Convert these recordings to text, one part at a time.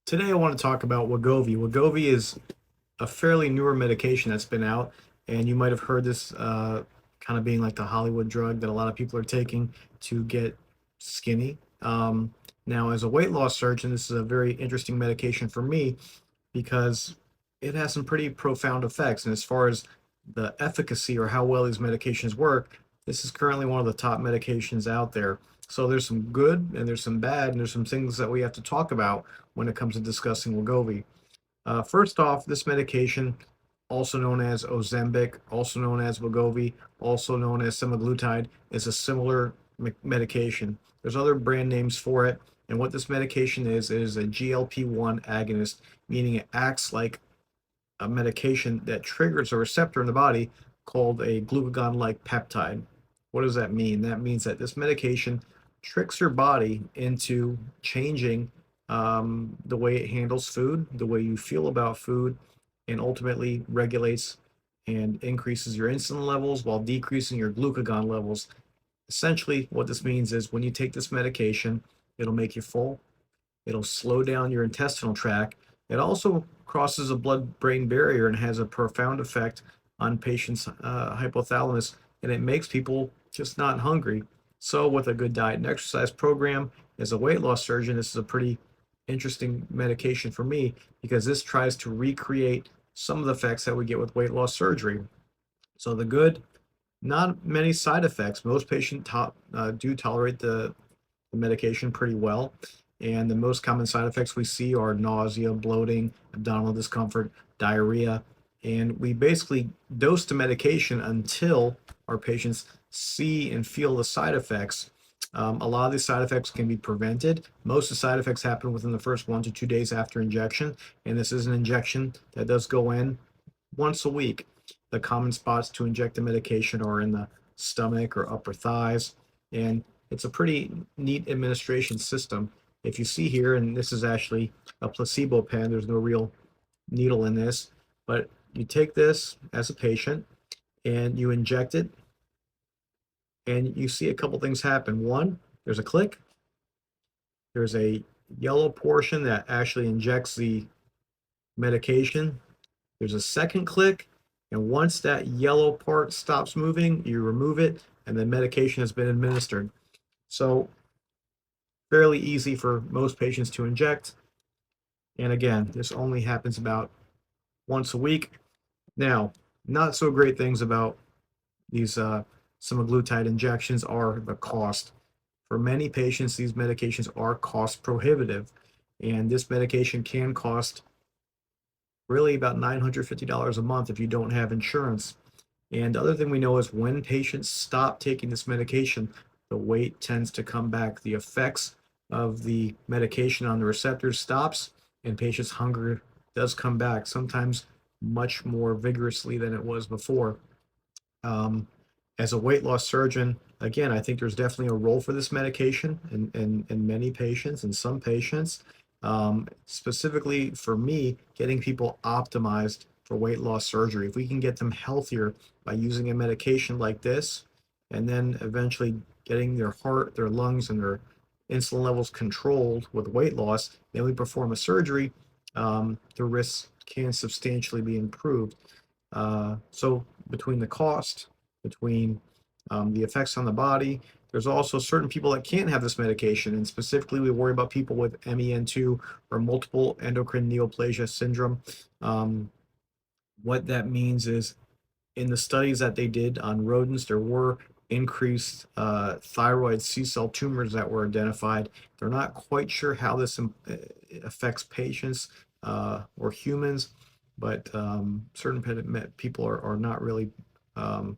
Today I want to talk about Wegovy. Wegovy is a fairly newer medication that's been out, and you might have heard this kind of being like the Hollywood drug that a lot of people are taking to get skinny. Now, as a weight loss surgeon, this is a very interesting medication for me because it has some pretty profound effects. And as far as the efficacy or how well these medications work, this is currently one of the top medications out there. So there's some good and there's some bad, and there's some things that we have to talk about when it comes to discussing Wegovy. First off, this medication, also known as Ozempic, also known as Wegovy, also known as semaglutide, is a similar medication. There's other brand names for it, and what this medication is a GLP-1 agonist, meaning it acts like a medication that triggers a receptor in the body called a glucagon-like peptide. What does that mean? That means that this medication tricks your body into changing the way it handles food, the way you feel about food, and ultimately regulates and increases your insulin levels while decreasing your glucagon levels. Essentially, what this means is when you take this medication, it'll make you full, it'll slow down your intestinal tract. It also crosses a blood-brain barrier and has a profound effect on patients' hypothalamus, and it makes people just not hungry. So, with a good diet and exercise program, as a weight loss surgeon, this is a pretty interesting medication for me because this tries to recreate some of the effects that we get with weight loss surgery. So, the good, not many side effects. Most patients do tolerate the medication pretty well. And the most common side effects we see are nausea, bloating, abdominal discomfort, diarrhea. And we basically dose the medication until our patients see and feel the side effects. A lot of these side effects can be prevented. Most of the side effects happen within the first 1 to 2 days after injection. And this is an injection that does go in once a week. The common spots to inject the medication are in the stomach or upper thighs. And it's a pretty neat administration system. If you see here, and this is actually a placebo pen, there's no real needle in this, but you take this as a patient and you inject it, and you see a couple things happen. One, there's a click, there's a yellow portion that actually injects the medication. There's a second click, and once that yellow part stops moving, you remove it, and the medication has been administered. So fairly easy for most patients to inject. And again, this only happens about once a week. Now, not so great things about these semaglutide injections are the cost. For many patients, these medications are cost prohibitive, and this medication can cost really about $950 a month if you don't have insurance. And the other thing we know is when patients stop taking this medication, the weight tends to come back. The effects of the medication on the receptors stops, and patients' hunger does come back, sometimes much more vigorously than it was before. Um, as a weight loss surgeon, again, I think there's definitely a role for this medication in many patients, in some patients. Specifically for me, getting people optimized for weight loss surgery. If we can get them healthier by using a medication like this, and then eventually getting their heart, their lungs, and their insulin levels controlled with weight loss, then we perform a surgery, the risks can substantially be improved. So between the cost, between the effects on the body, there's also certain people that can't have this medication, and specifically we worry about people with MEN2 or multiple endocrine neoplasia syndrome. Um, what that means is in the studies that they did on rodents, there were increased thyroid C-cell tumors that were identified. They're not quite sure how this affects patients or humans, but certain people are not really um,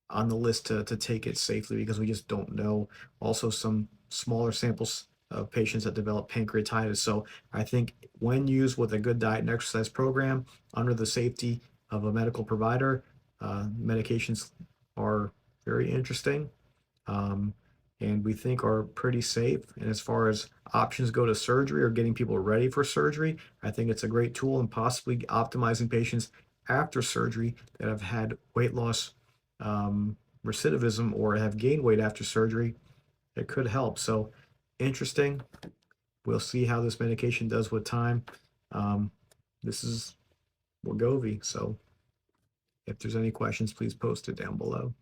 on the list to take it safely because we just don't know. Also, some smaller samples of patients that develop pancreatitis. So I think when used with a good diet and exercise program under the safety of a medical provider, medications are very interesting, um, and we think are pretty safe. And as far as options go to surgery or getting people ready for surgery, I think it's a great tool in possibly optimizing patients after surgery that have had weight loss recidivism or have gained weight after surgery. It could help. So interesting. We'll see how this medication does with time. Um, this is Wegovy, so if there's any questions, please post it down below.